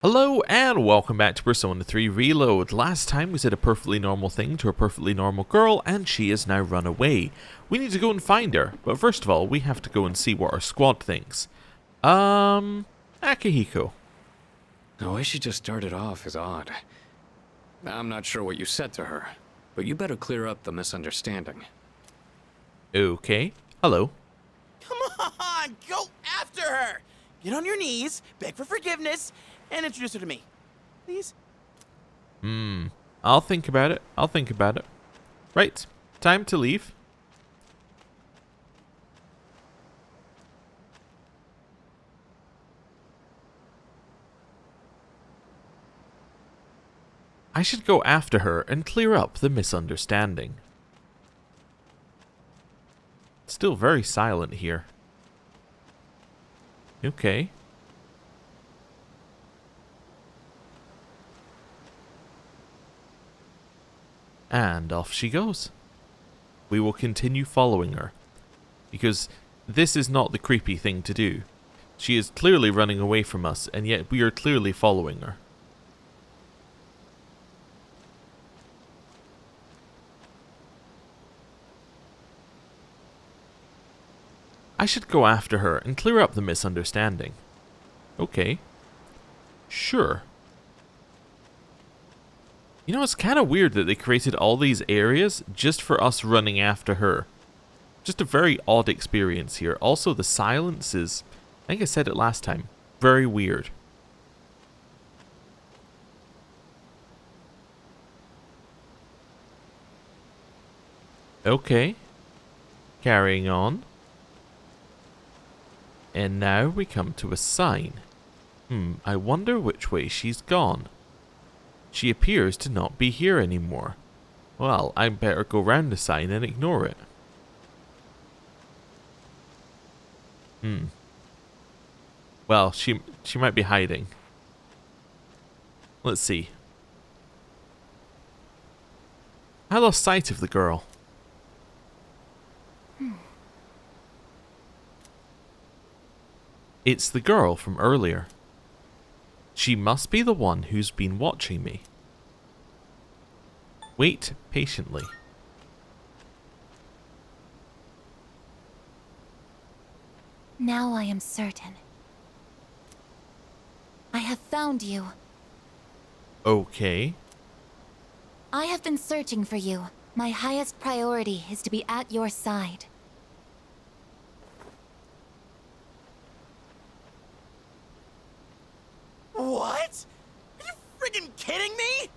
Hello and welcome back to Persona 3 Reload. Last time we said a perfectly normal thing to a perfectly normal girl and she has now run away. We need to go and find her, but first of all we have to go and see what our squad thinks. Akihiko. The way she just started off is odd. I'm not sure what you said to her, but you better clear up the misunderstanding. Okay, hello. Come on, go after her! Get on your knees, beg for forgiveness, and introduce her to me. Please? I'll think about it. Right, time to leave. I should go after her and clear up the misunderstanding. It's still very silent here. Okay. And off she goes. We will continue following her, because this is not the creepy thing to do. She is clearly running away from us, and yet we are clearly following her. I should go after her and clear up the misunderstanding. Okay. Sure. You know, it's kind of weird that they created all these areas just for us running after her. Just a very odd experience here. Also, the silence is, I think I said it last time, very weird. Okay. Carrying on. And now we come to a sign. I wonder which way she's gone. She appears to not be here anymore. Well, I better go round the sign and ignore it. Well, she might be hiding. Let's see. I lost sight of the girl. It's the girl from earlier. She must be the one who's been watching me. Wait patiently. Now I am certain. I have found you. Okay. I have been searching for you. My highest priority is to be at your side. What? Are you friggin' kidding me?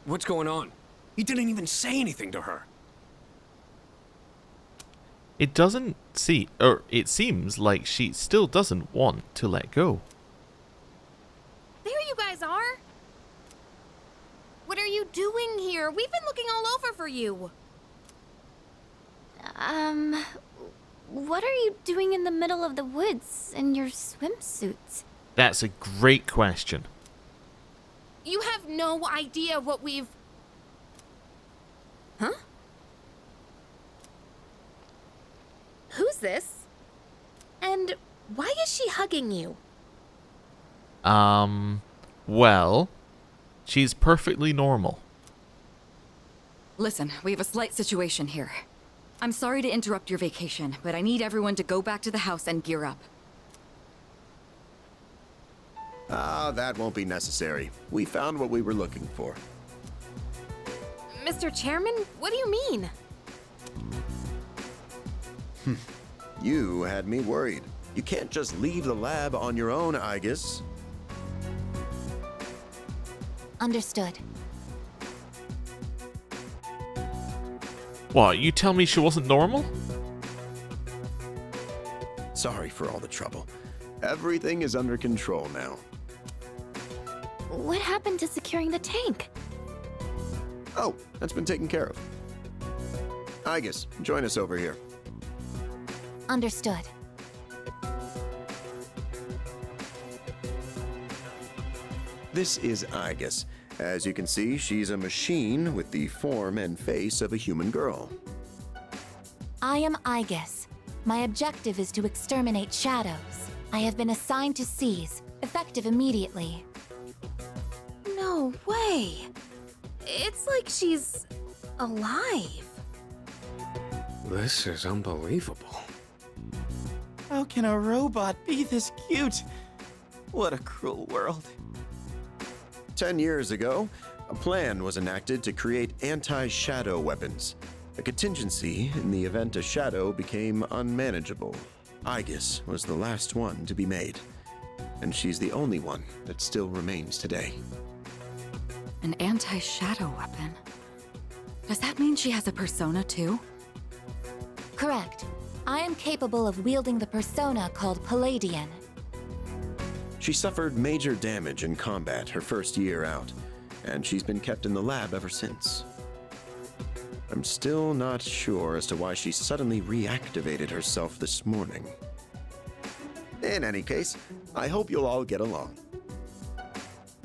What's going on? He didn't even say anything to her. It seems like she still doesn't want to let go. There you guys are! What are you doing here? We've been looking all over for you. What are you doing in the middle of the woods in your swimsuits? That's a great question. You have no idea what we've... Huh? Who's this? And why is she hugging you? Well, she's perfectly normal. Listen, we have a slight situation here. I'm sorry to interrupt your vacation, but I need everyone to go back to the house and gear up. That won't be necessary. We found what we were looking for. Mr. Chairman, what do you mean? You had me worried. You can't just leave the lab on your own, I guess. Understood. What, you tell me she wasn't normal? Sorry for all the trouble. Everything is under control now. What happened to securing the tank? Oh, that's been taken care of. I guess, join us over here. Understood. This is Igus. As you can see, she's a machine with the form and face of a human girl. I am Igus. My objective is to exterminate shadows. I have been assigned to seize, effective immediately. No way. It's like she's alive. This is unbelievable. How can a robot be this cute? What a cruel world. 10 years ago, a plan was enacted to create anti-shadow weapons, a contingency in the event a shadow became unmanageable. Aegis was the last one to be made, and she's the only one that still remains today. An anti-shadow weapon. Does that mean she has a persona too? Correct. I am capable of wielding the persona called Palladian. She suffered major damage in combat her first year out, and she's been kept in the lab ever since. I'm still not sure as to why she suddenly reactivated herself this morning. In any case, I hope you'll all get along.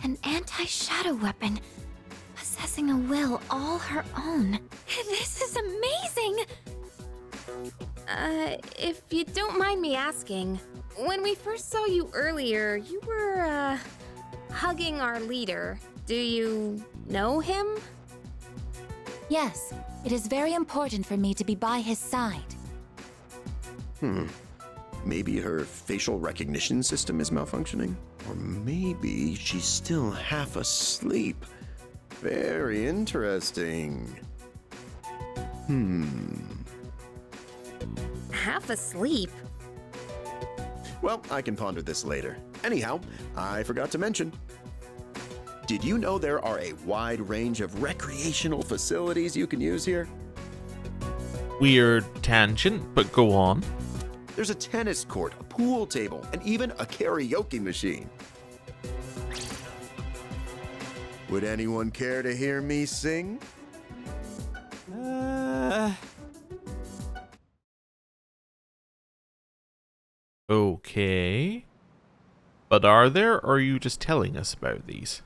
An anti-shadow weapon, possessing a will all her own. This is amazing! If you don't mind me asking, when we first saw you earlier, you were, hugging our leader. Do you know him? Yes, it is very important for me to be by his side. Maybe her facial recognition system is malfunctioning? Or maybe she's still half asleep. Very interesting. Half asleep. Well, I can ponder this later. Anyhow, I forgot to mention. Did you know there are a wide range of recreational facilities you can use here? Weird tangent, but go on. There's a tennis court, a pool table, and even a karaoke machine. Would anyone care to hear me sing? Okay. But are there, or are you just telling us about these?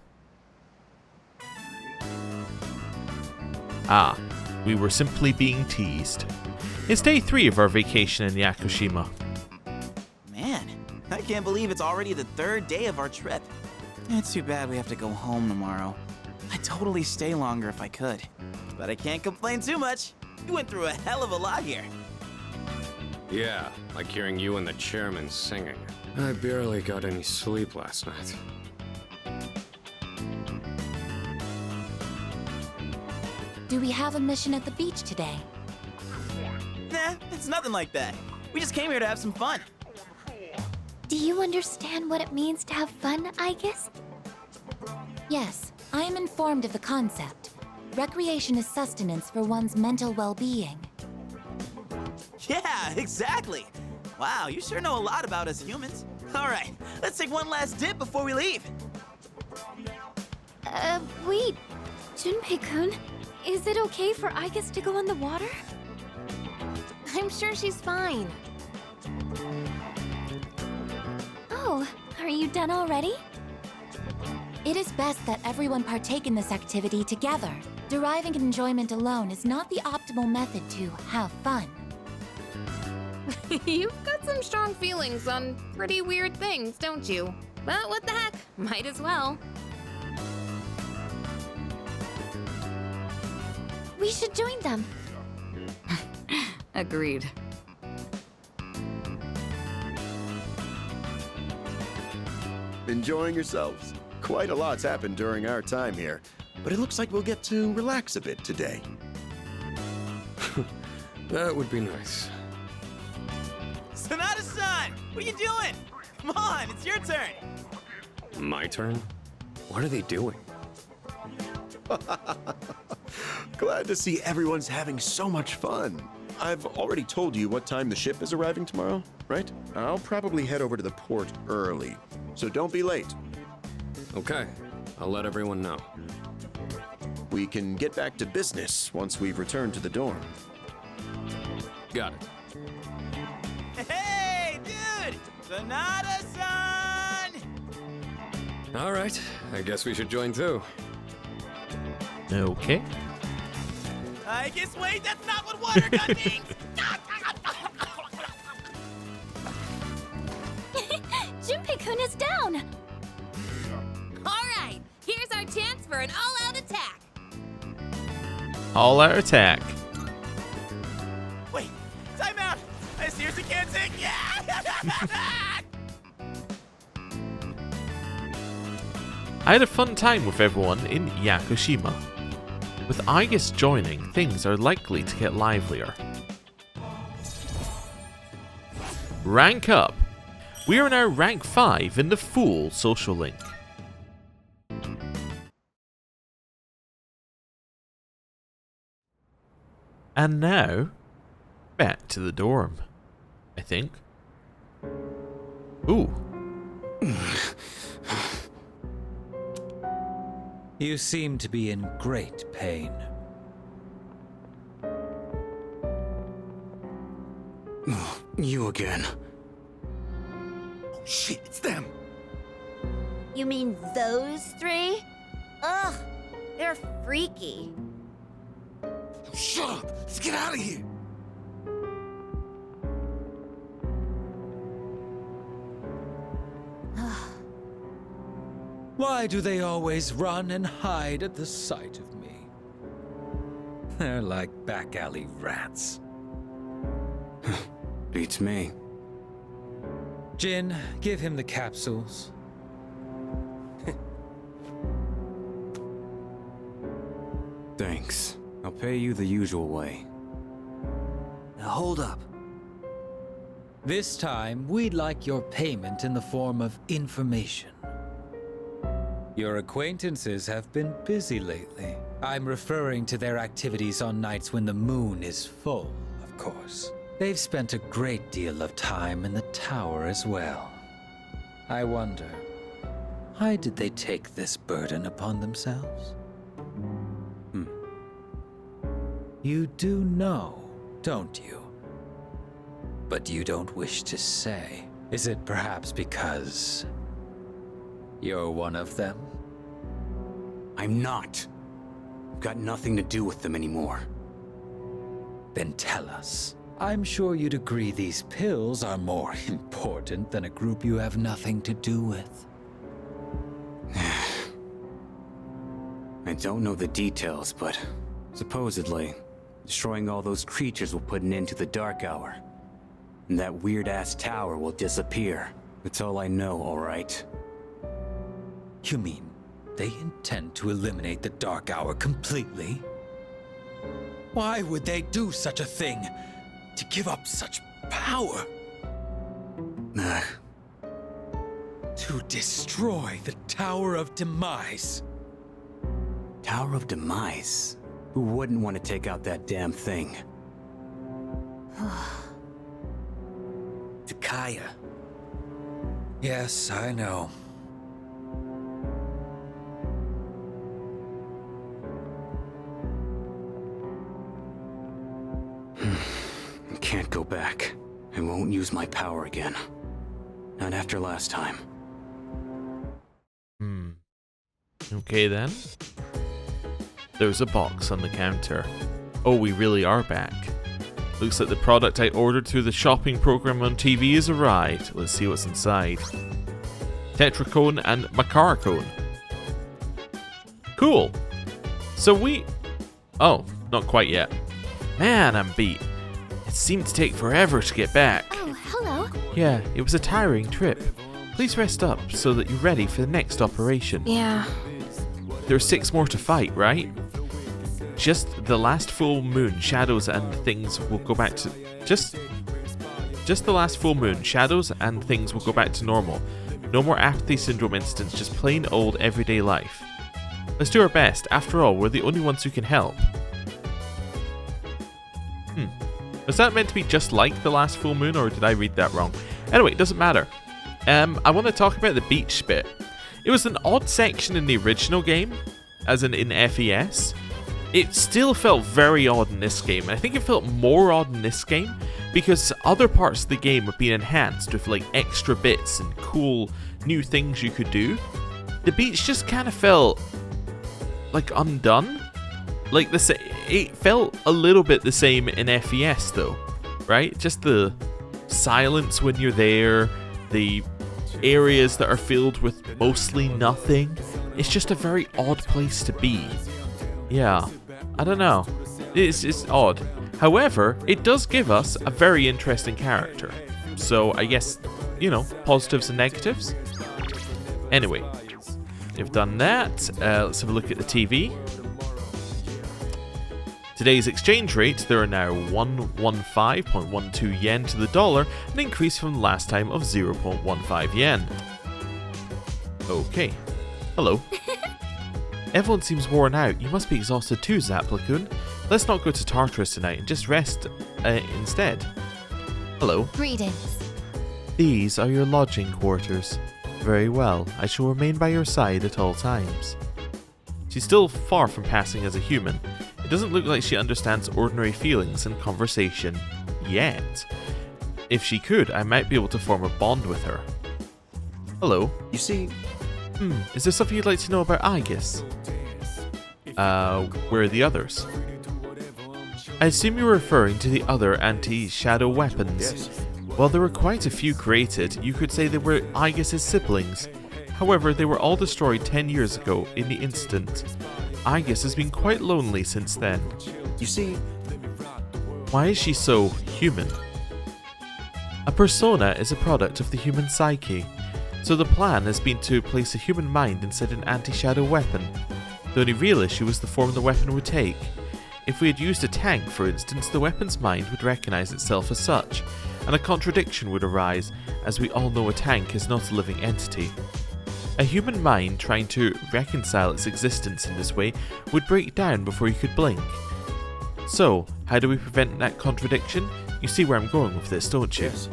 Ah, we were simply being teased. It's day 3 of our vacation in Yakushima. Man, I can't believe it's already the 3rd day of our trip. It's too bad we have to go home tomorrow. I'd totally stay longer if I could. But I can't complain too much. You went through a hell of a lot here. Yeah, like hearing you and the chairman singing. I barely got any sleep last night. Do we have a mission at the beach today? Nah, it's nothing like that. We just came here to have some fun. Do you understand what it means to have fun, Aegis? Yes, I am informed of the concept. Recreation is sustenance for one's mental well-being. Yeah, exactly. Wow, you sure know a lot about us humans. All right, let's take one last dip before we leave. Wait. Junpei-kun, is it okay for Aegis to go on the water? I'm sure she's fine. Oh, are you done already? It is best that everyone partake in this activity together. Deriving enjoyment alone is not the optimal method to have fun. You've got some strong feelings on pretty weird things, don't you? But what the heck, might as well. We should join them. Agreed. Enjoying yourselves? Quite a lot's happened during our time here, but it looks like we'll get to relax a bit today. That would be nice. Sonata-san, what are you doing? Come on, it's your turn. My turn? What are they doing? Glad to see everyone's having so much fun. I've already told you what time the ship is arriving tomorrow, right? I'll probably head over to the port early, so don't be late. Okay, I'll let everyone know. We can get back to business once we've returned to the dorm. Got it. Hey, dude! Sonata-san! All right, I guess we should join too. Okay. I guess, wait, that's not what water gun means! Junpei-kun is down! All out attack. Wait, time out! I seriously can't sing! I had a fun time with everyone in Yakushima. With Aigis joining, things are likely to get livelier. Rank up. We are now rank 5 in the full social link. And now, back to the dorm, I think. Ooh. You seem to be in great pain. You again. Oh shit, it's them! You mean those three? Ugh, they're freaky. Shut up! Let's get out of here! Why do they always run and hide at the sight of me? They're like back alley rats. Beats me. Jin, give him the capsules. Thanks. I'll pay you the usual way. Now hold up. This time, we'd like your payment in the form of information. Your acquaintances have been busy lately. I'm referring to their activities on nights when the moon is full, of course. They've spent a great deal of time in the tower as well. I wonder, why did they take this burden upon themselves? You do know, don't you? But you don't wish to say. Is it perhaps because you're one of them? I'm not. I've got nothing to do with them anymore. Then tell us. I'm sure you'd agree these pills are more important than a group you have nothing to do with. I don't know the details, but supposedly, destroying all those creatures will put an end to the Dark Hour. And that weird-ass tower will disappear. That's all I know, alright? You mean they intend to eliminate the Dark Hour completely? Why would they do such a thing? To give up such power? To destroy the Tower of Demise. Tower of Demise? Who wouldn't want to take out that damn thing? Takaya. Yes, I know. I can't go back. I won't use my power again. Not after last time. Okay then. There's a box on the counter. Oh, we really are back. Looks like the product I ordered through the shopping program on TV has arrived. Let's see what's inside. Tetracone and Macarcone. Cool. So we... Oh, not quite yet. Man, I'm beat. It seemed to take forever to get back. Oh, hello. Yeah, it was a tiring trip. Please rest up so that you're ready for the next operation. Yeah. There are 6 more to fight, right? Just the last full moon, shadows and things will go back to... Just the last full moon, shadows and things will go back to normal. No more apathy syndrome incidents, just plain old everyday life. Let's do our best. After all, we're the only ones who can help. Was that meant to be just like the last full moon, or did I read that wrong? Anyway, it doesn't matter. I want to talk about the beach bit. It was an odd section in the original game, as in FES. It still felt very odd in this game, and I think it felt more odd in this game because other parts of the game have been enhanced with like extra bits and cool new things you could do. The beach just kind of felt like undone. Like this, it felt a little bit the same in FES though, right? Just the silence when you're there, the areas that are filled with mostly nothing. It's just a very odd place to be. Yeah, I don't know. It's odd. However, it does give us a very interesting character. So I guess, you know, positives and negatives. Anyway, we've done that. Let's have a look at the TV. Today's exchange rate, there are now 115.12 yen to the dollar, an increase from last time of 0.15 yen. Okay. Hello. Everyone seems worn out. You must be exhausted too, Zaplacoon. Let's not go to Tartarus tonight and just rest instead. Hello. Greetings. These are your lodging quarters. Very well. I shall remain by your side at all times. She's still far from passing as a human. It doesn't look like she understands ordinary feelings and conversation. Yet. If she could, I might be able to form a bond with her. Hello. You see... Is there something you'd like to know about Aegis? Where are the others? I assume you're referring to the other anti-shadow weapons. Yes. Well, there were quite a few created. You could say they were Aegis' siblings. However, they were all destroyed 10 years ago in the incident. Aegis has been quite lonely since then. You see... Why is she so human? A persona is a product of the human psyche. So the plan has been to place a human mind inside an anti-shadow weapon. The only real issue was the form the weapon would take. If we had used a tank, for instance, the weapon's mind would recognize itself as such, and a contradiction would arise, as we all know a tank is not a living entity. A human mind trying to reconcile its existence in this way would break down before you could blink. So, how do we prevent that contradiction? You see where I'm going with this, don't you? Yes.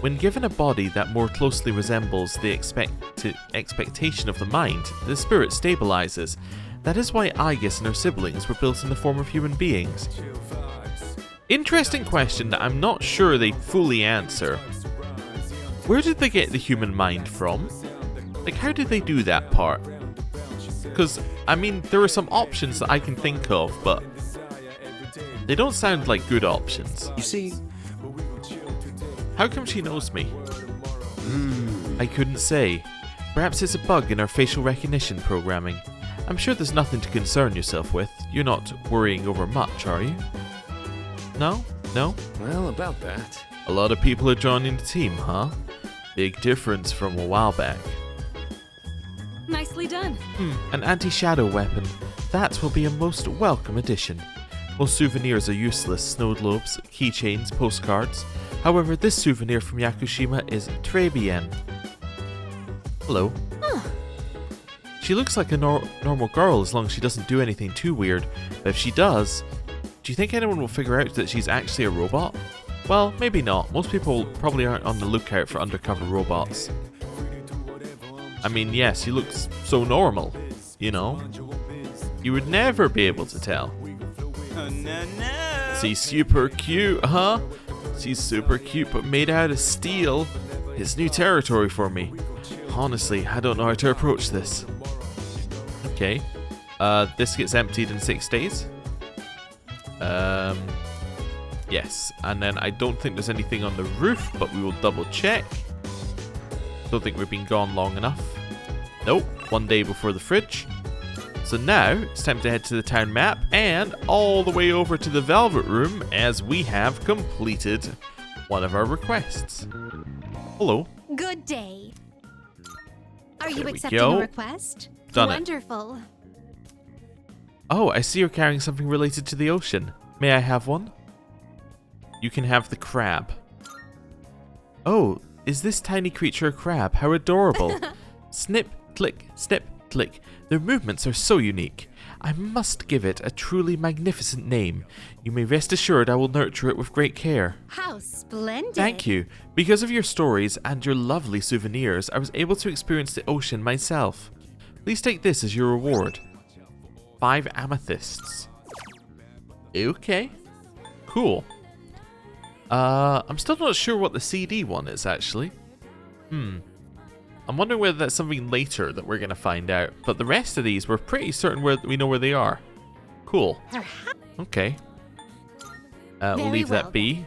When given a body that more closely resembles the expectation of the mind, the spirit stabilizes. That is why Aegis and her siblings were built in the form of human beings. Interesting question that I'm not sure they fully answer. Where did they get the human mind from? Like, how did they do that part? Because, I mean, there are some options that I can think of, but they don't sound like good options. You see... How come she knows me? I couldn't say. Perhaps it's a bug in our facial recognition programming. I'm sure there's nothing to concern yourself with. You're not worrying over much, are you? No? No? Well, about that. A lot of people are joining the team, huh? Big difference from a while back. Nicely done. An anti-shadow weapon. That will be a most welcome addition. Most souvenirs are useless. Snow globes, keychains, postcards. However, this souvenir from Yakushima is très bien. Hello. She looks like a normal girl as long as she doesn't do anything too weird. But if she does, do you think anyone will figure out that she's actually a robot? Well, maybe not. Most people probably aren't on the lookout for undercover robots. I mean, yes, she looks so normal, you know? You would never be able to tell. Oh, no. She's super cute, huh? She's super cute, but made out of steel. It's new territory for me. Honestly, I don't know how to approach this. Okay. This gets emptied in 6 days. Yes. And then I don't think there's anything on the roof, but we will double check. Don't think we've been gone long enough. Nope. 1 day before the fridge. So now, it's time to head to the town map and all the way over to the Velvet Room as we have completed one of our requests. Hello. Good day. Are you There we accepting go. a request? Done it. Wonderful. Oh, I see you're carrying something related to the ocean. May I have one? You can have the crab. Oh, is this tiny creature a crab? How adorable. Snip, click, snip, click. Their movements are so unique. I must give it a truly magnificent name. You may rest assured I will nurture it with great care. How splendid. Thank you. Because of your stories and your lovely souvenirs, I was able to experience the ocean myself. Please take this as your reward. 5 amethysts. Okay. Cool. I'm still not sure what the CD one is, actually. I'm wondering whether that's something later that we're going to find out. But the rest of these, we're pretty certain we know where they are. Cool. Okay. We'll Very leave well, that be.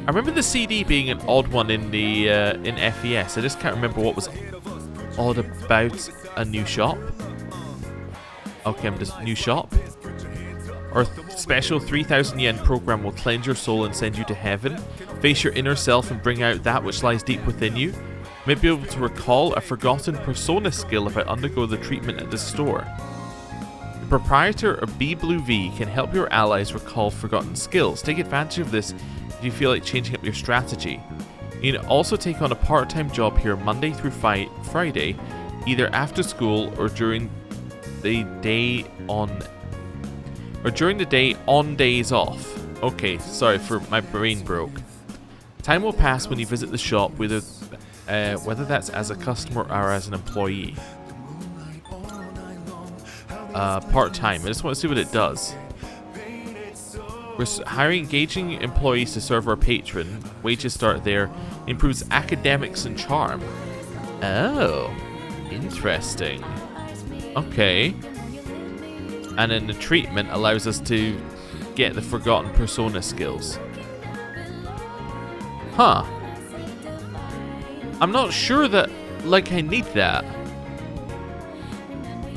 I remember the CD being an odd one in the in FES. I just can't remember what was odd about a new shop. Okay, I'm just new shop. Our special 3,000 yen program will cleanse your soul and send you to heaven, face your inner self and bring out that which lies deep within you. You may be able to recall a forgotten persona skill if I undergo the treatment at the store. The proprietor of B Blue V can help your allies recall forgotten skills. Take advantage of this if you feel like changing up your strategy. You can also take on a part-time job here Monday through Friday, either after school or during the day on days off. Okay, sorry for my brain broke. Time will pass when you visit the shop, whether that's as a customer or as an employee. Part-time. I just want to see what it does. We're hiring engaging employees to serve our patron. Wages start there. Improves academics and charm. Oh, interesting. Okay. And then the treatment allows us to get the forgotten persona skills. Huh. I'm not sure that, like, I need that.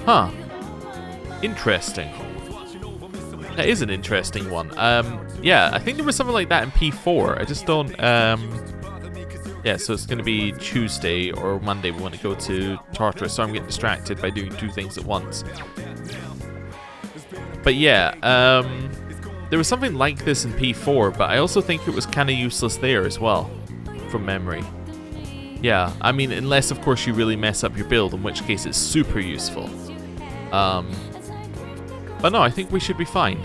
Huh. Interesting. That is an interesting one. Yeah, I think there was something like that in P4. I just don't, yeah, so it's going to be Tuesday or Monday we want to go to Tartarus, so I'm getting distracted by doing two things at once. But yeah, there was something like this in P4, but I also think it was kind of useless there as well, from memory. Yeah, I mean, unless of course you really mess up your build, in which case it's super useful. But no, I think we should be fine.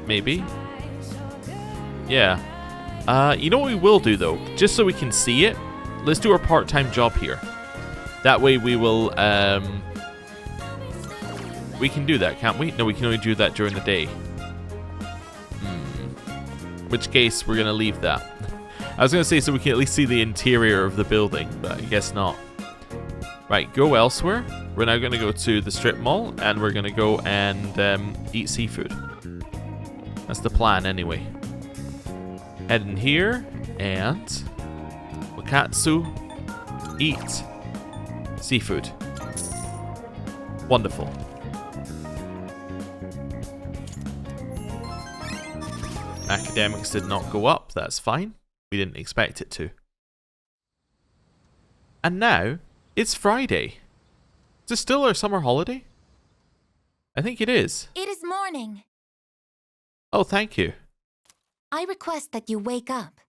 Maybe. Yeah. You know what we will do though? Just so we can see it, let's do our part-time job here. That way we will, we can do that, can't we? No, we can only do that during the day. In which case, we're going to leave that. I was going to say so we can at least see the interior of the building, but I guess not. Right, go elsewhere. We're now going to go to the strip mall, and we're going to go and eat seafood. That's the plan, anyway. Head in here, and Wakatsu, eat seafood. Wonderful. Academics did not go up, that's fine. We didn't expect it to. And now, it's Friday. Is this still our summer holiday? I think it is. It is morning. Oh, thank you. I request that you wake up.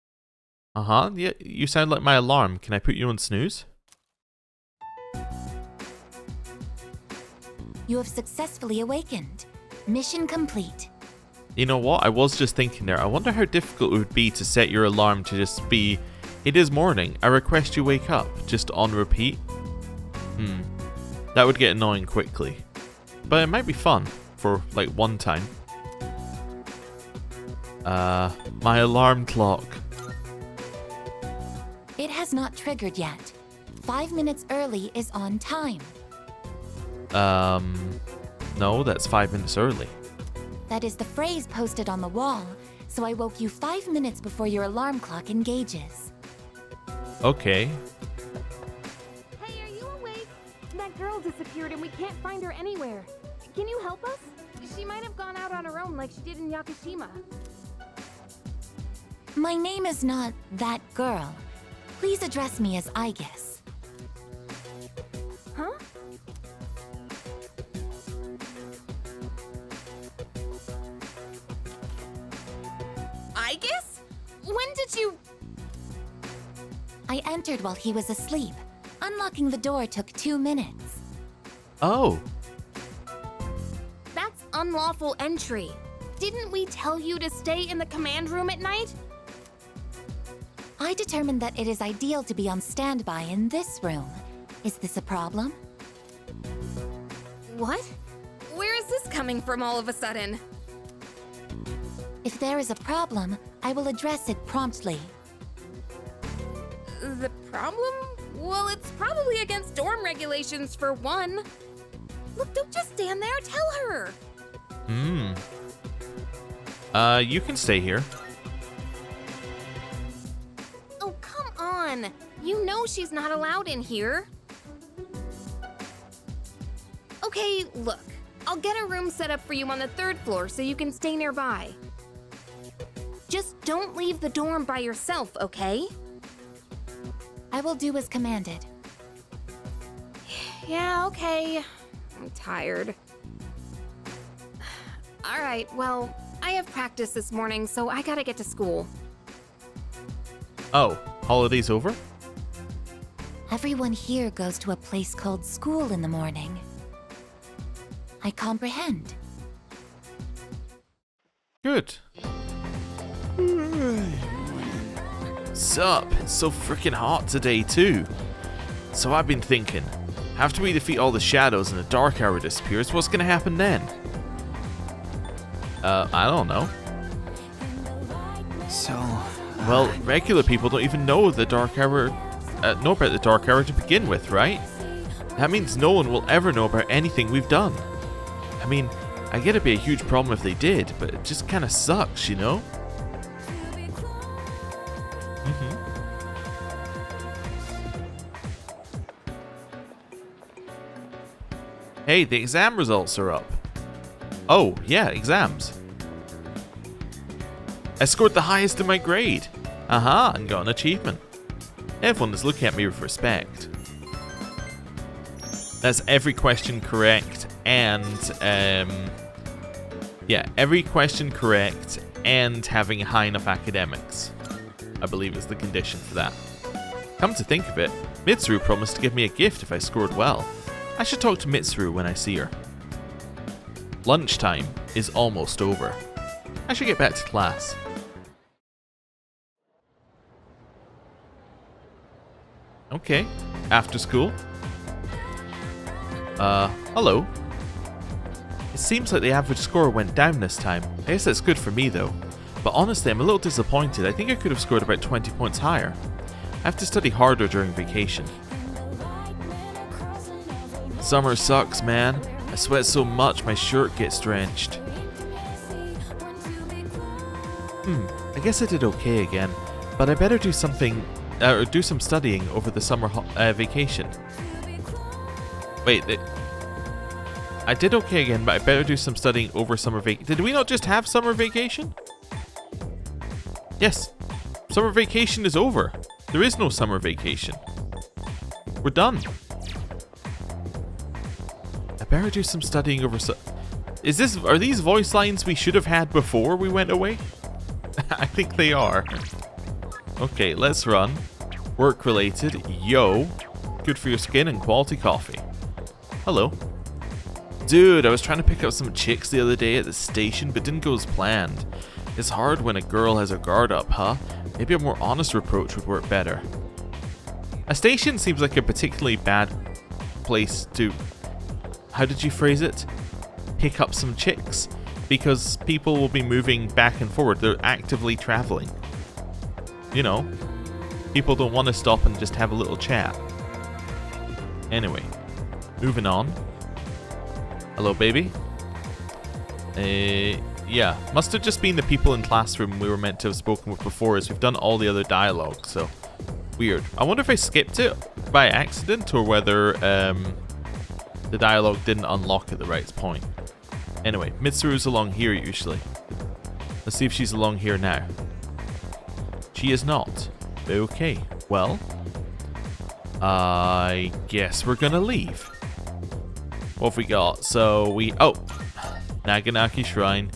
Uh-huh, yeah, you sound like my alarm. Can I put you on snooze? You have successfully awakened. Mission complete. You know what? I was just thinking there. I wonder how difficult it would be to set your alarm to just be, it is morning. I request you wake up. Just on repeat. That would get annoying quickly. But it might be fun for like one time. My alarm clock. It has not triggered yet. 5 minutes early is on time. No, that's 5 minutes early. That is the phrase posted on the wall, so I woke you 5 minutes before your alarm clock engages. Okay. Hey, are you awake? That girl disappeared and we can't find her anywhere. Can you help us? She might have gone out on her own like she did in Yakushima. My name is not that girl. Please address me as Aegis. Huh? Aegis? When did you... I entered while he was asleep. Unlocking the door took 2 minutes. Oh. That's unlawful entry. Didn't we tell you to stay in the command room at night? I determined that it is ideal to be on standby in this room. Is this a problem? What? Where is this coming from all of a sudden? If there is a problem, I will address it promptly. The problem? Well, it's probably against dorm regulations for one. Look, don't just stand there, tell her! You can stay here. Oh, come on! You know she's not allowed in here. Okay, look. I'll get a room set up for you on the 3rd floor so you can stay nearby. Just don't leave the dorm by yourself, okay? I will do as commanded. Yeah, okay. I'm tired. Alright, well, I have practice this morning, so I gotta get to school. Oh, holiday's over? Everyone here goes to a place called school in the morning. I comprehend. Good. Sup, it's so freaking hot today too. So I've been thinking, after we defeat all the shadows and the dark hour disappears, what's gonna happen then? I don't know. So... Well, regular people don't even know the dark hour, know about the dark hour to begin with, right? That means no one will ever know about anything we've done. I mean, I get it'd be a huge problem if they did, but it just kind of sucks, you know? Hey, the exam results are up. Oh, yeah, exams. I scored the highest in my grade. And got an achievement. Everyone is looking at me with respect. That's every question correct and, yeah, every question correct and having high enough academics, I believe is the condition for that. Come to think of it, Mitsuru promised to give me a gift if I scored well. I should talk to Mitsuru when I see her. Lunchtime is almost over. I should get back to class. Okay, after school. Hello. It seems like the average score went down this time. I guess that's good for me though. But honestly, I'm a little disappointed. I think I could have scored about 20 points higher. I have to study harder during vacation. Summer sucks, man. I sweat so much my shirt gets drenched. I guess I did okay again, but I better do something, or do some studying over the summer vacation. Wait, I did okay again, but I better do some studying over summer vacation. Did we not just have summer vacation? Yes, summer vacation is over. There is no summer vacation. We're done. I better do some studying over are these voice lines we should have had before we went away? I think they are. Okay, let's run. Work related. Yo. Good for your skin and quality coffee. Hello. Dude, I was trying to pick up some chicks the other day at the station, but didn't go as planned. It's hard when a girl has her guard up, huh? Maybe a more honest approach would work better. A station seems like a particularly bad place to... How did you phrase it? Pick up some chicks. Because people will be moving back and forward. They're actively traveling. You know, people don't want to stop and just have a little chat. Anyway, moving on. Hello, baby. Yeah, must have just been the people in classroom we were meant to have spoken with before, as we've done all the other dialogue, so weird. I wonder if I skipped it by accident or whether the dialogue didn't unlock at the right point. Anyway, Mitsuru's along here usually. Let's see if she's along here now. She is not. Okay, well, I guess we're gonna leave. What have we got? So oh, Naganaki Shrine.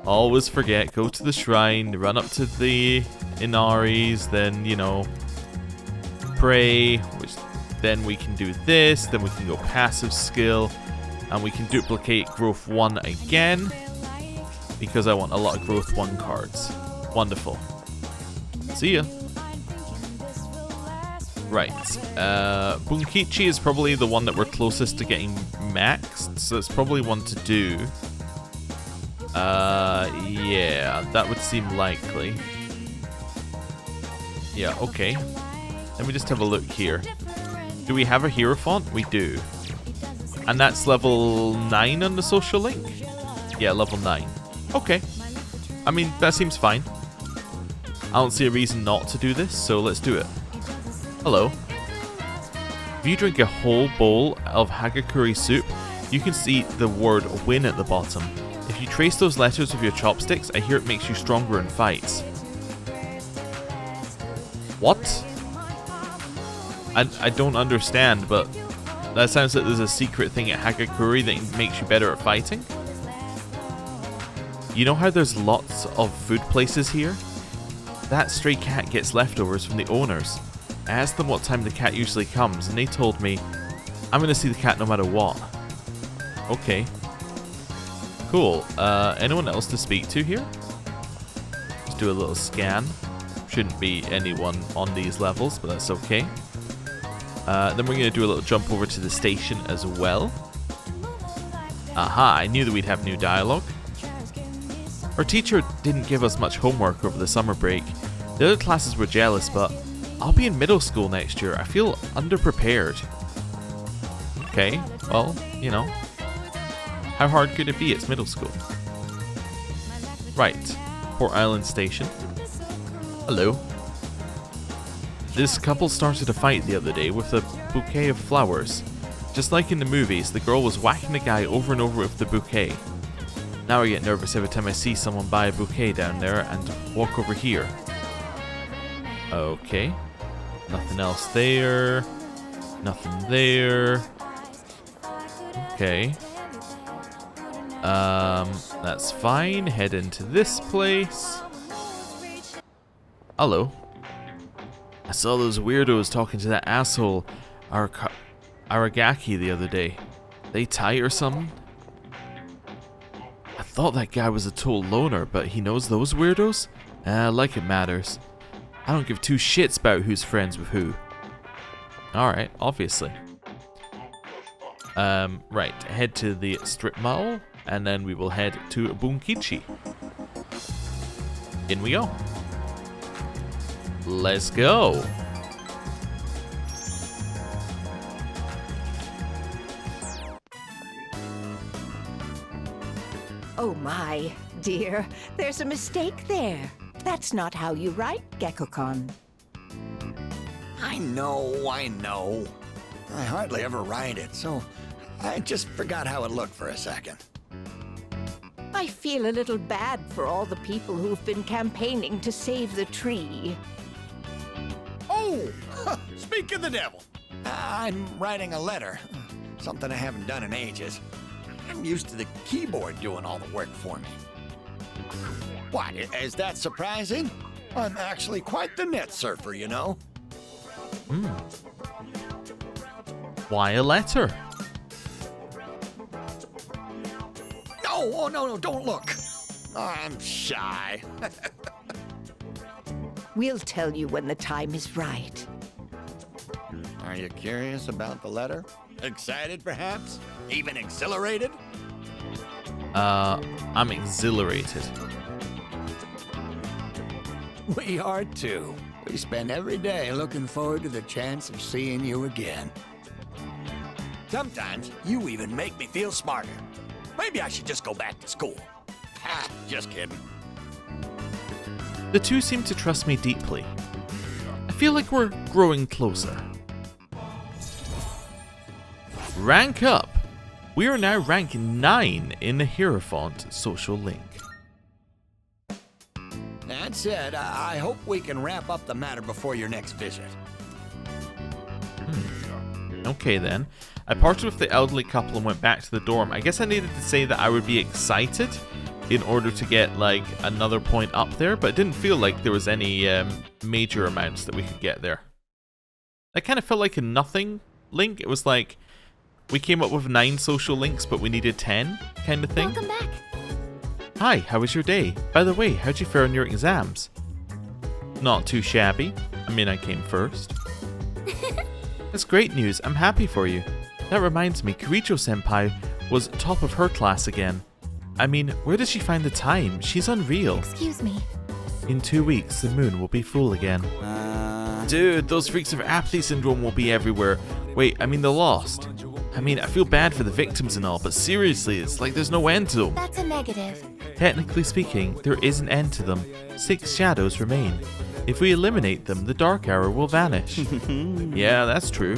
Always forget, go to the shrine, run up to the Inaris, then, you know, pray, which then we can do this, then we can go passive skill, and we can duplicate growth 1 again, because I want a lot of growth 1 cards. Wonderful. See ya. Right, Bunkichi is probably the one that we're closest to getting maxed, so it's probably one to do. Yeah, that would seem likely. Yeah, okay. Let me just have a look here. Do we have a Hierophant? We do. And that's level 9 on the social link? Yeah, level 9. Okay. I mean, that seems fine. I don't see a reason not to do this, so let's do it. Hello. If you drink a whole bowl of Hagakure soup, you can see the word win at the bottom. If you trace those letters with your chopsticks, I hear it makes you stronger in fights. What? I don't understand, but that sounds like there's a secret thing at Hagakure that makes you better at fighting. You know how there's lots of food places here? That stray cat gets leftovers from the owners. I asked them what time the cat usually comes, and they told me, I'm gonna see the cat no matter what. Okay. Cool. Anyone else to speak to here? Let's do a little scan. Shouldn't be anyone on these levels, but that's okay. Then we're going to do a little jump over to the station as well. Aha, I knew that we'd have new dialogue. Our teacher didn't give us much homework over the summer break. The other classes were jealous, but I'll be in middle school next year. I feel underprepared. Okay, well, you know. How hard could it be? It's middle school. Right, Port Island Station. Hello. This couple started a fight the other day with a bouquet of flowers. Just like in the movies, the girl was whacking the guy over and over with the bouquet. Now I get nervous every time I see someone buy a bouquet down there and walk over here. Okay. Nothing else there. Nothing there. Okay. That's fine. Head into this place. Hello. I saw those weirdos talking to that asshole Aragaki the other day. They tight or something? I thought that guy was a total loner, but he knows those weirdos? Like it matters. I don't give two shits about who's friends with who. Alright, obviously. Right, head to the strip mall, and then we will head to Bunkichi. In we go. Let's go. Oh my, dear, there's a mistake there. That's not how you write, Gekko-kun. I know. I hardly ever write it, so I just forgot how it looked for a second. I feel a little bad for all the people who've been campaigning to save the tree. Oh, speak of the devil. I'm writing a letter. Something I haven't done in ages. I'm used to the keyboard doing all the work for me. What, is that surprising? I'm actually quite the net surfer, you know? Why a letter? No, don't look. Oh, I'm shy. We'll tell you when the time is right. Are you curious about the letter? Excited, perhaps? Even exhilarated? I'm exhilarated. We are too. We spend every day looking forward to the chance of seeing you again. Sometimes you even make me feel smarter. Maybe I should just go back to school. Ha, just kidding. The two seem to trust me deeply. I feel like we're growing closer. Rank up! We are now rank 9 in the Hierophant social link. That said, I hope we can wrap up the matter before your next visit. Okay then. I parted with the elderly couple and went back to the dorm. I guess I needed to say that I would be excited in order to get like another point up there, but it didn't feel like there was any major amounts that we could get there. That kind of felt like a nothing link. It was like we came up with 9 social links, but we needed 10 kind of thing. Welcome back. Hi, how was your day? By the way, how'd you fare on your exams? Not too shabby. I mean, I came first. That's great news. I'm happy for you. That reminds me, Kiricho-senpai was top of her class again. I mean, where does she find the time? She's unreal. Excuse me. In 2 weeks, the moon will be full again. Dude, those freaks of apathy syndrome will be everywhere. Wait, I mean the lost. I mean, I feel bad for the victims and all, but seriously, it's like there's no end to them. That's a negative. Technically speaking, there is an end to them. 6 shadows remain. If we eliminate them, the dark hour will vanish. Yeah, that's true.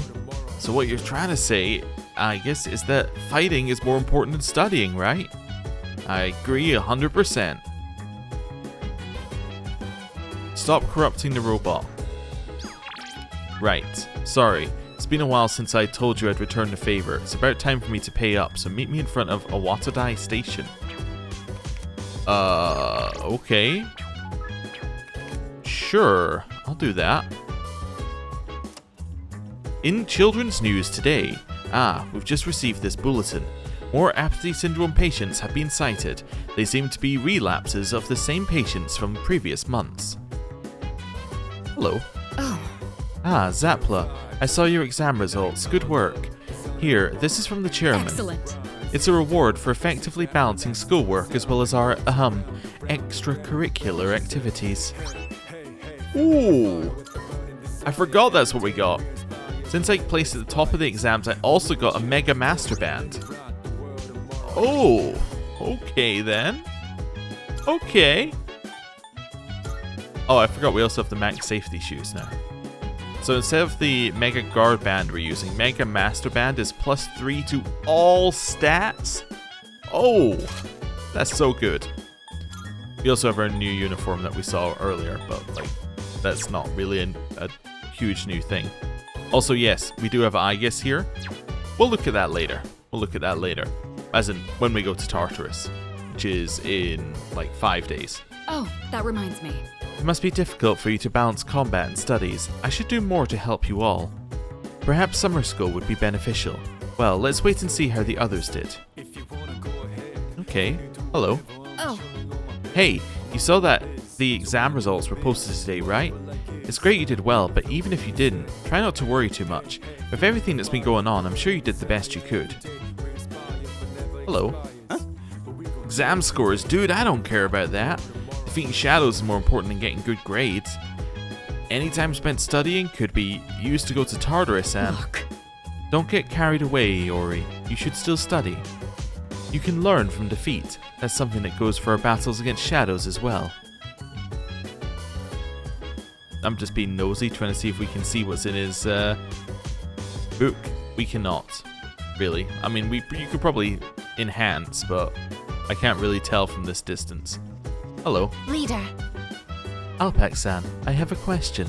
So what you're trying to say I guess, is that fighting is more important than studying, right? I agree 100%. Stop corrupting the robot. Right. Sorry. It's been a while since I told you I'd return the favor. It's about time for me to pay up, so meet me in front of Awatadai Station. Okay. Sure, I'll do that. In children's news today, we've just received this bulletin. More apathy syndrome patients have been cited. They seem to be relapses of the same patients from previous months. Hello. Oh. Zapla. I saw your exam results. Good work. Here, this is from the chairman. Excellent. It's a reward for effectively balancing schoolwork as well as our, extracurricular activities. Ooh! I forgot that's what we got. Since I placed at the top of the exams, I also got a Mega Master Band. Oh! Okay then. Okay. Oh, I forgot we also have the Max Safety Shoes now. So instead of the Mega Guard Band we're using, Mega Master Band is +3 to all stats? Oh! That's so good. We also have our new uniform that we saw earlier, but like, that's not really a huge new thing. Also, yes, we do have Aegis here. We'll look at that later. As in, when we go to Tartarus, which is in like 5 days. Oh, that reminds me. It must be difficult for you to balance combat and studies. I should do more to help you all. Perhaps summer school would be beneficial. Well, let's wait and see how the others did. Okay, hello. Oh. Hey, you saw that the exam results were posted today, right? It's great you did well, but even if you didn't, try not to worry too much. With everything that's been going on, I'm sure you did the best you could. Hello. Huh? Exam scores, dude, I don't care about that. Defeating shadows is more important than getting good grades. Any time spent studying could be used to go to Tartarus and... Look. Don't get carried away, Ori. You should still study. You can learn from defeat. That's something that goes for our battles against shadows as well. I'm just being nosy, trying to see if we can see what's in his book. We cannot, really. I mean, you could probably enhance, but I can't really tell from this distance. Hello. Leader. Alpax-san, I have a question.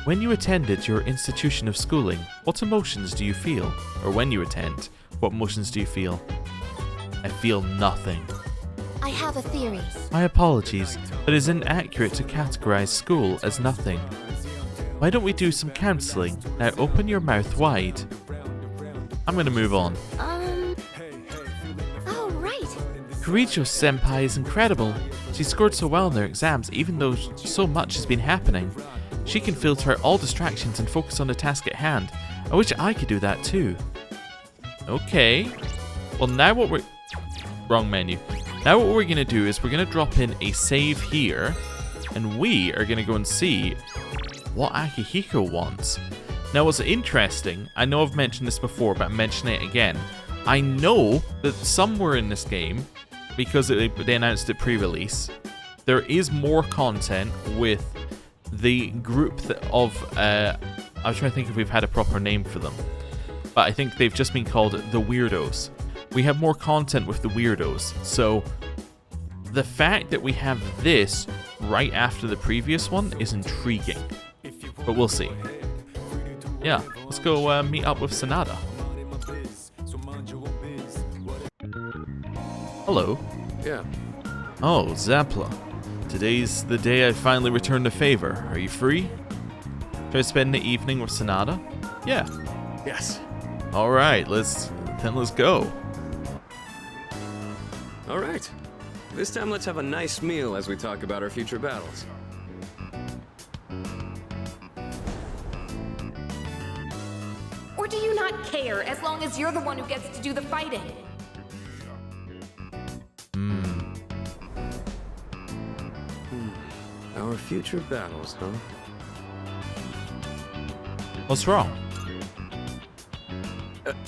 When you attended your institution of schooling, what emotions do you feel? Or when you attend, what emotions do you feel? I feel nothing. I have a theory. My apologies, but it is inaccurate to categorize school as nothing. Why don't we do some counseling? Now open your mouth wide. I'm gonna move on. Oh, right. Kurijo-senpai is incredible. She scored so well in their exams even though so much has been happening. She can filter out all distractions and focus on the task at hand. I wish I could do that too. Okay. Well, now what we're... Wrong menu. Now what we're going to do is we're going to drop in a save here, and we are going to go and see what Akihiko wants. Now what's interesting, I know I've mentioned this before, but I'm mentioning it again. I know that somewhere in this game, because they announced it pre-release, there is more content with the group of... I was trying to think if we've had a proper name for them, but I think they've just been called the Weirdos. We have more content with the Weirdos, so the fact that we have this right after the previous one is intriguing, but we'll see. Yeah, let's go meet up with Sanada. Hello. Yeah. Oh, Zapla. Today's the day I finally returned the favor. Are you free? Should I spend the evening with Sanada? Yeah. Yes. Alright, let's go. All right. This time let's have a nice meal as we talk about our future battles. Or do you not care as long as you're the one who gets to do the fighting? Our future battles, huh? What's wrong?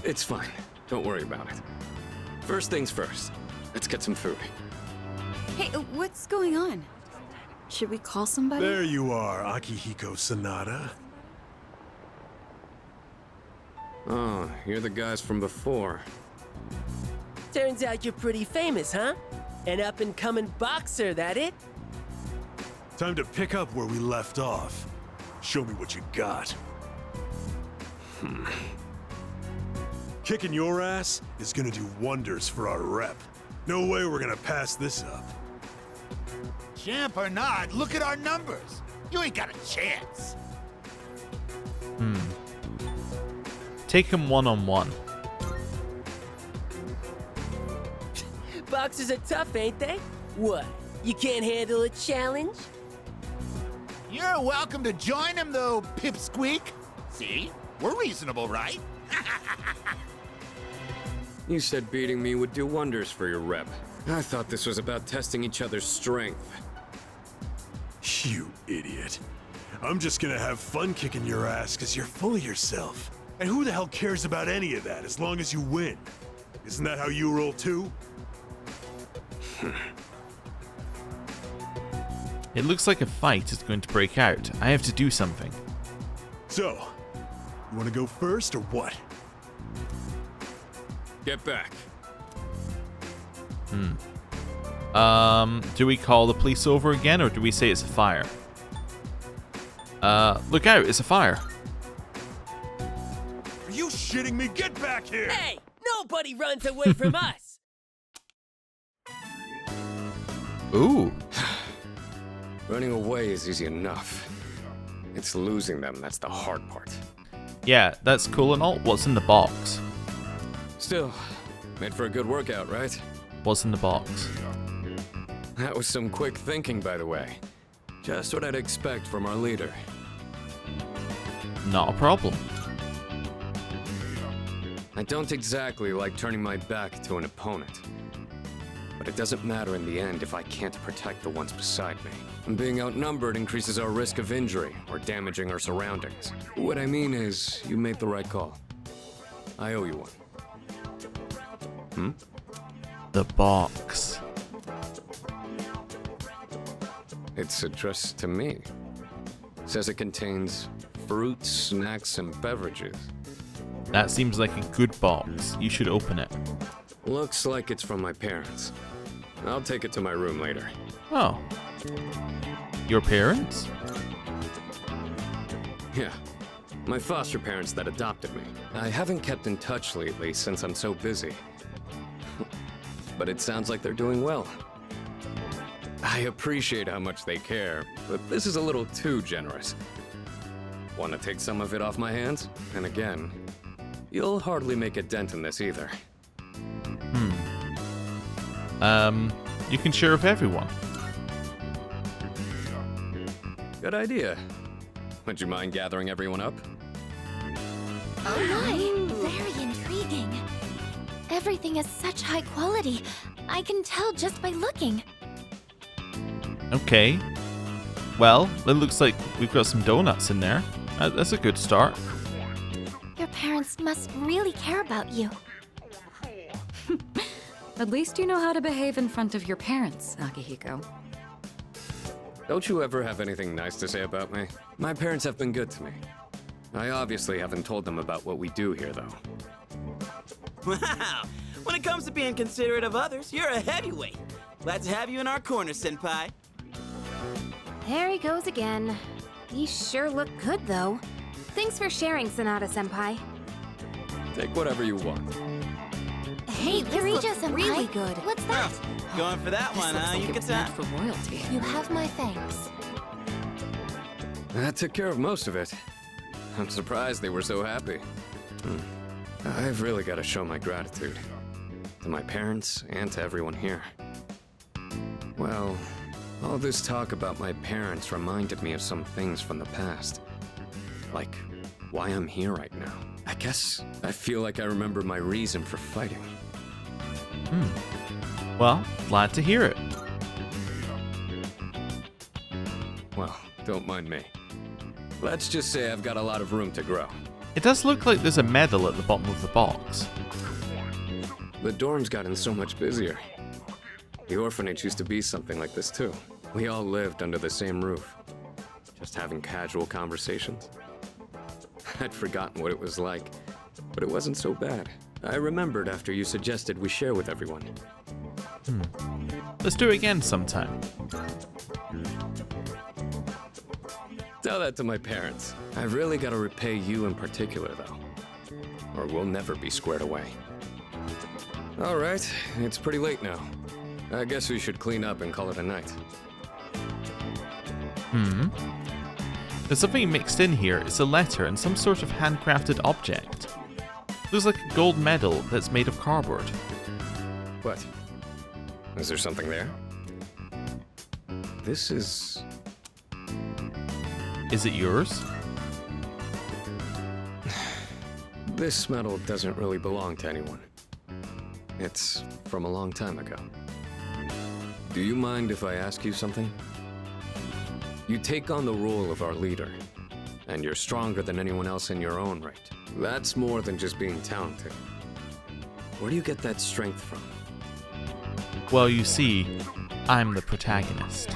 It's fine. Don't worry about it. First things first. Let's get some food. Hey, what's going on? Should we call somebody? There you are, Akihiko Sanada. Oh, you're the guys from before. Turns out you're pretty famous, huh? An up-and-coming boxer, that it? Time to pick up where we left off. Show me what you got. Kicking your ass is gonna do wonders for our rep. No way we're gonna pass this up. Champ or not, look at our numbers. You ain't got a chance. Take him one-on-one. Boxers are tough, ain't they? What? You can't handle a challenge? You're welcome to join him, though, Pipsqueak. See? We're reasonable, right? You said beating me would do wonders for your rep. I thought this was about testing each other's strength. You idiot. I'm just gonna have fun kicking your ass because you're full of yourself. And who the hell cares about any of that as long as you win? Isn't that how you roll too? It looks like a fight is going to break out. I have to do something. So, you wanna go first or what? Get back. Do we call the police over again or do we say it's a fire? Look out, it's a fire. Are you shitting me? Get back here! Hey! Nobody runs away from us! Ooh. Running away is easy enough. It's losing them that's the hard part. Yeah, that's cool and all. What's in the box? Still, made for a good workout, right? What's in the box? That was some quick thinking, by the way. Just what I'd expect from our leader. Not a problem. I don't exactly like turning my back to an opponent. But it doesn't matter in the end if I can't protect the ones beside me. And being outnumbered increases our risk of injury or damaging our surroundings. What I mean is, you made the right call. I owe you one. The box. It's addressed to me. Says it contains fruits, snacks, and beverages. That seems like a good box. You should open it. Looks like it's from my parents. I'll take it to my room later. Oh. Your parents? Yeah. My foster parents that adopted me. I haven't kept in touch lately since I'm so busy. But it sounds like they're doing well. I appreciate how much they care, but this is a little too generous. Want to take some of it off my hands? And again, you'll hardly make a dent in this either. You can share with everyone. Good idea. Would you mind gathering everyone up? Oh my, very intriguing. Everything is such high quality. I can tell just by looking. Okay. Well, it looks like we've got some donuts in there. That's a good start. Your parents must really care about you. At least you know how to behave in front of your parents, Akihiko. Don't you ever have anything nice to say about me? My parents have been good to me. I obviously haven't told them about what we do here, though. Wow! When it comes to being considerate of others, you're a heavyweight. Glad to have you in our corner, Senpai. There he goes again. He sure looked good, though. Thanks for sharing, Sonata-senpai. Take whatever you want. Hey, Kirija-senpai. Really good. What's that? Going for that one, huh? Like You it get was that. meant for royalty. You have my thanks. That took care of most of it. I'm surprised they were so happy. I've really got to show my gratitude. To my parents and to everyone here. Well, all this talk about my parents reminded me of some things from the past. Like, why I'm here right now. I guess I feel like I remember my reason for fighting. Well, glad to hear it. Well, don't mind me. Let's just say I've got a lot of room to grow. It does look like there's a medal at the bottom of the box. The dorm's gotten so much busier. The orphanage used to be something like this too. We all lived under the same roof, just having casual conversations. I'd forgotten what it was like but it wasn't so bad. I remembered after you suggested we share with everyone. Let's do it again sometime. Tell that to my parents. I've really got to repay you in particular, though. Or we'll never be squared away. All right, it's pretty late now. I guess we should clean up and call it a night. There's something mixed in here. It's a letter and some sort of handcrafted object. Looks like a gold medal that's made of cardboard. What? Is there something there? This is... Is it yours? This medal doesn't really belong to anyone. It's from a long time ago. Do you mind if I ask you something? You take on the role of our leader, and you're stronger than anyone else in your own right. That's more than just being talented. Where do you get that strength from? Well, you see, I'm the protagonist.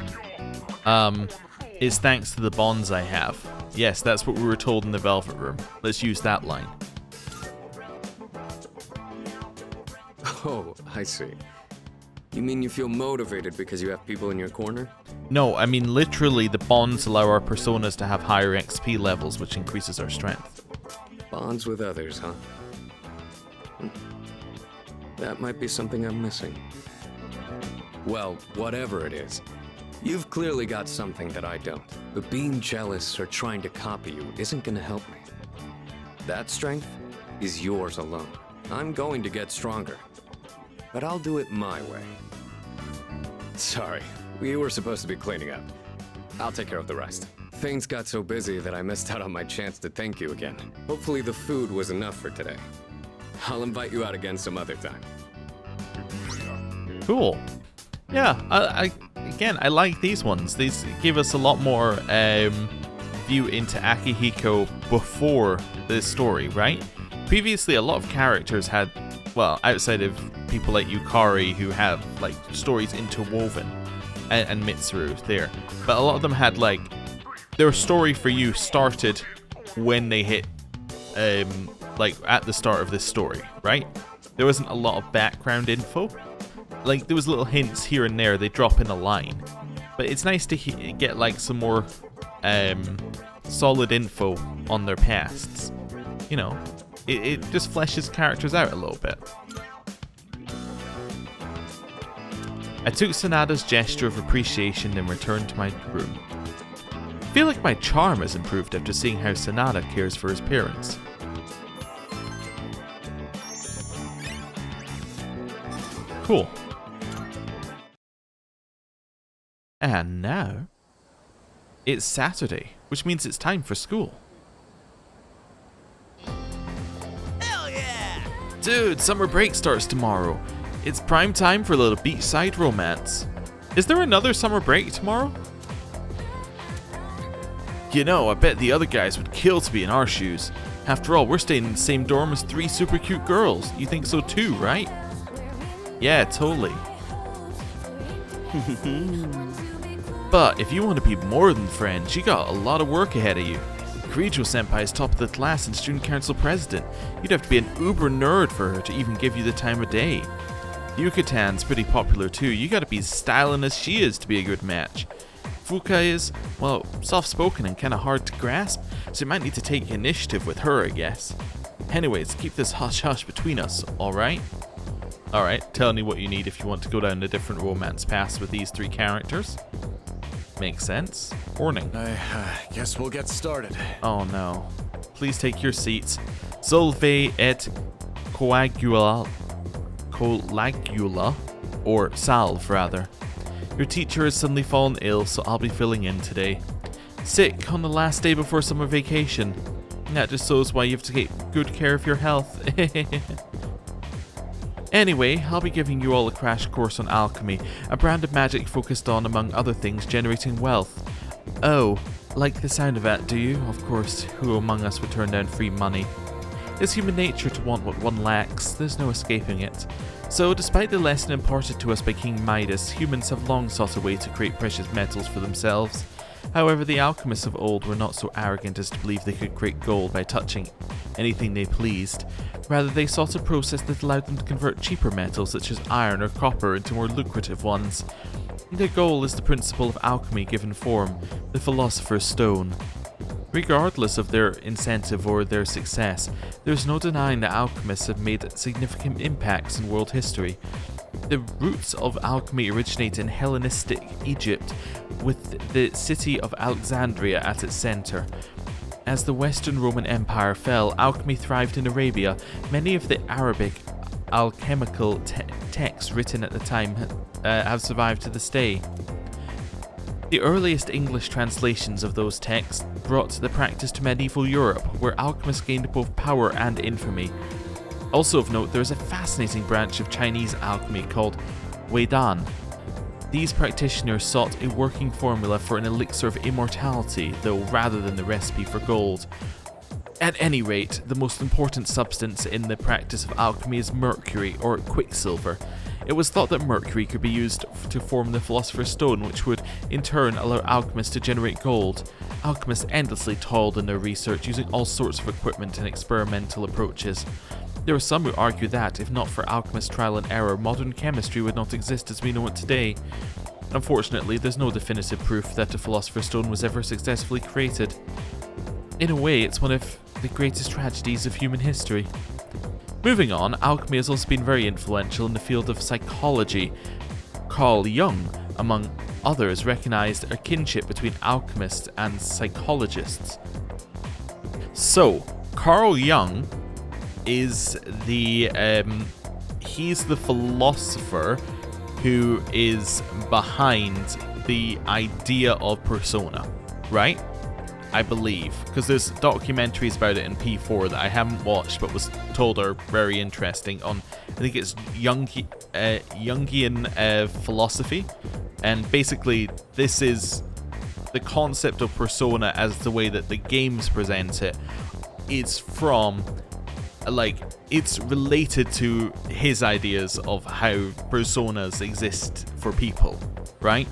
It's thanks to the bonds I have. Yes, that's what we were told in the Velvet Room. Let's use that line. Oh, I see. You mean you feel motivated because you have people in your corner? No, I mean literally the bonds allow our personas to have higher XP levels, which increases our strength. Bonds with others, huh? That might be something I'm missing. Well, whatever it is, you've clearly got something that I don't. But being jealous or trying to copy you isn't gonna help me. That strength is yours alone. I'm going to get stronger, but I'll do it my way. Sorry, we were supposed to be cleaning up. I'll take care of the rest. Things got so busy that I missed out on my chance to thank you again. Hopefully the food was enough for today. I'll invite you out again some other time. Cool. Yeah, I like these ones. These give us a lot more view into Akihiko before this story, right? Previously, a lot of characters had, well, outside of people like Yukari who have like stories interwoven, and Mitsuru there, but a lot of them had like their story for you started when they hit like at the start of this story, right? There wasn't a lot of background info. Like there was little hints here and there, they drop in a line, but it's nice to get like some more solid info on their pasts. You know, it just fleshes characters out a little bit. I took Sanada's gesture of appreciation and returned to my room. I feel like my charm has improved after seeing how Sanada cares for his parents. Cool. And now, it's Saturday, which means it's time for school. Hell yeah! Dude, summer break starts tomorrow. It's prime time for a little beachside romance. Is there another summer break tomorrow? You know, I bet the other guys would kill to be in our shoes. After all, we're staying in the same dorm as 3 super cute girls. You think so too, right? Yeah, totally. But if you want to be more than friends, you got a lot of work ahead of you. Kirijo-senpai is top of the class and student council president. You'd have to be an uber nerd for her to even give you the time of day. Yukatan's pretty popular too. You gotta be as styling as she is to be a good match. Fuka is, well, soft-spoken and kinda hard to grasp, so you might need to take initiative with her, I guess. Anyways, keep this hush-hush between us, alright? Alright, tell me what you need if you want to go down a different romance path with these 3 characters. Makes sense. Warning. I guess we'll get started. Oh no. Please take your seats. Solve et coagula, or salve rather. Your teacher has suddenly fallen ill, so I'll be filling in today. Sick on the last day before summer vacation. That just shows why you have to take good care of your health. Anyway, I'll be giving you all a crash course on alchemy, a brand of magic focused on, among other things, generating wealth. Oh, like the sound of that, do you? Of course, who among us would turn down free money? It's human nature to want what one lacks, there's no escaping it. So, despite the lesson imparted to us by King Midas, humans have long sought a way to create precious metals for themselves. However, the alchemists of old were not so arrogant as to believe they could create gold by touching anything they pleased. Rather, they sought a process that allowed them to convert cheaper metals such as iron or copper into more lucrative ones. Their goal is the principle of alchemy given form, the Philosopher's Stone. Regardless of their incentive or their success, there's no denying that alchemists have made significant impacts in world history. The roots of alchemy originate in Hellenistic Egypt, with the city of Alexandria at its center. As the Western Roman Empire fell, alchemy thrived in Arabia. Many of the Arabic alchemical texts written at the time have survived to this day. The earliest English translations of those texts brought the practice to medieval Europe, where alchemists gained both power and infamy. Also of note, there is a fascinating branch of Chinese alchemy called Weidan. These practitioners sought a working formula for an elixir of immortality, though rather than the recipe for gold. At any rate, the most important substance in the practice of alchemy is mercury, or quicksilver. It was thought that mercury could be used to form the Philosopher's Stone, which would in turn allow alchemists to generate gold. Alchemists endlessly toiled in their research, using all sorts of equipment and experimental approaches. There are some who argue that, if not for alchemist trial and error, modern chemistry would not exist as we know it today. Unfortunately, there's no definitive proof that the Philosopher's Stone was ever successfully created. In a way, it's one of the greatest tragedies of human history. Moving on, alchemy has also been very influential in the field of psychology. Carl Jung, among others, recognized a kinship between alchemists and psychologists. So, Carl Jung is he's the philosopher who is behind the idea of persona, right? I believe, because there's documentaries about it in P4 that I haven't watched but was told are very interesting on, I think it's Jungian philosophy, and basically this is the concept of persona as the way that the games present it. It's from, like, it's related to his ideas of how personas exist for people, right?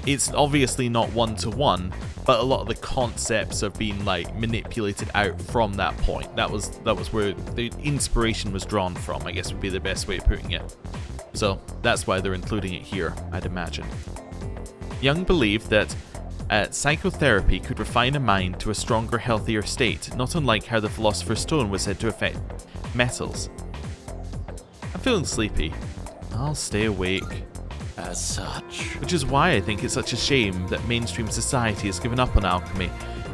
It's obviously not one-to-one, but a lot of the concepts have been like manipulated out from that point. That was where the inspiration was drawn from, I guess would be the best way of putting it. So that's why they're including it here, I'd imagine. Jung believed that psychotherapy could refine a mind to a stronger, healthier state, not unlike how the Philosopher's Stone was said to affect metals. I'm feeling sleepy. I'll stay awake. As such. Which is why I think it's such a shame that mainstream society has given up on alchemy.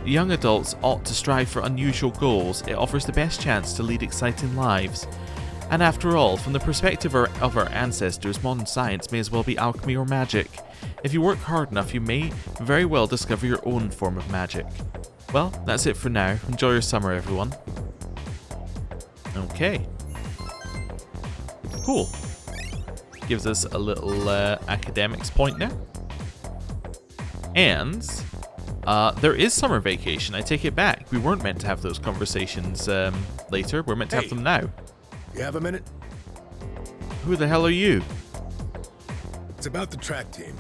Young adults ought to strive for unusual goals. It offers the best chance to lead exciting lives. And after all, from the perspective of our ancestors, modern science may as well be alchemy or magic. If you work hard enough, you may very well discover your own form of magic. Well, that's it for now. Enjoy your summer, everyone. Okay. Cool. Gives us a little academics point now. And there is summer vacation. I take it back. We weren't meant to have those conversations later. We're meant to have them now. You have a minute? Who the hell are you? It's about the track team.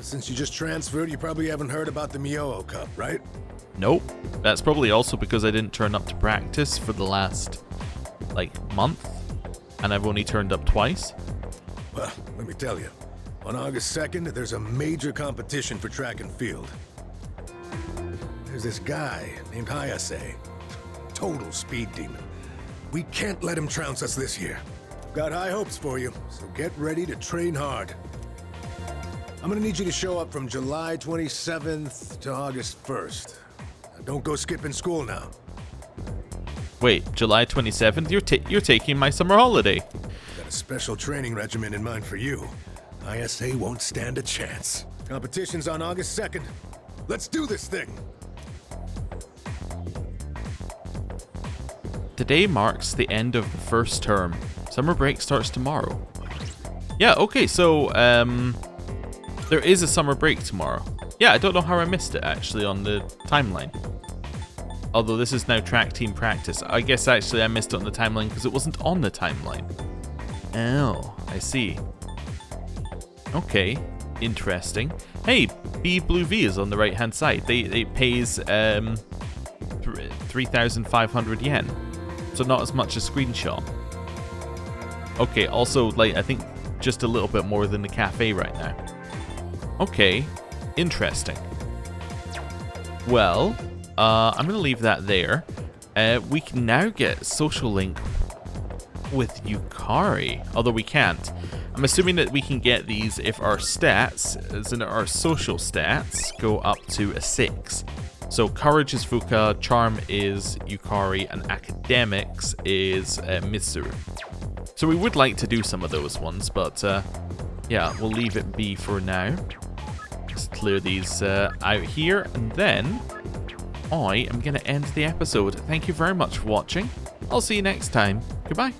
Since you just transferred, you probably haven't heard about the Mioo Cup, right? Nope. That's probably also because I didn't turn up to practice for the last, month. And I've only turned up twice. Well, let me tell you. On August 2nd, there's a major competition for track and field. There's this guy named Hayase. Total speed demon. We can't let him trounce us this year. Got high hopes for you, so get ready to train hard. I'm gonna need you to show up from July 27th to August 1st. Now, don't go skipping school now. Wait, July 27th? You're taking my summer holiday. Got a special training regimen in mind for you. ISA won't stand a chance. Competition's on August 2nd. Let's do this thing! Today marks the end of the first term. Summer break starts tomorrow. Yeah, okay, so, there is a summer break tomorrow. Yeah, I don't know how I missed it, actually, on the timeline. Although this is now track team practice. I guess, actually, I missed it on the timeline because it wasn't on the timeline. Oh, I see. Okay. interesting. Hey, B Blue V is on the right hand side. It pays 3,500 yen, so not as much as Screenshot. Okay, also, like, I think just a little bit more than the cafe right now. Okay, interesting. Well, I'm going to leave that there. We can now get social link with Yukari, although we can't. I'm assuming that we can get these if our stats, as in our social stats, go up to a 6. So courage is Fuka, charm is Yukari, and academics is Mitsuru. So we would like to do some of those ones, but yeah, we'll leave it be for now. Let's clear these out here, and then I am going to end the episode. Thank you very much for watching. I'll see you next time. Goodbye.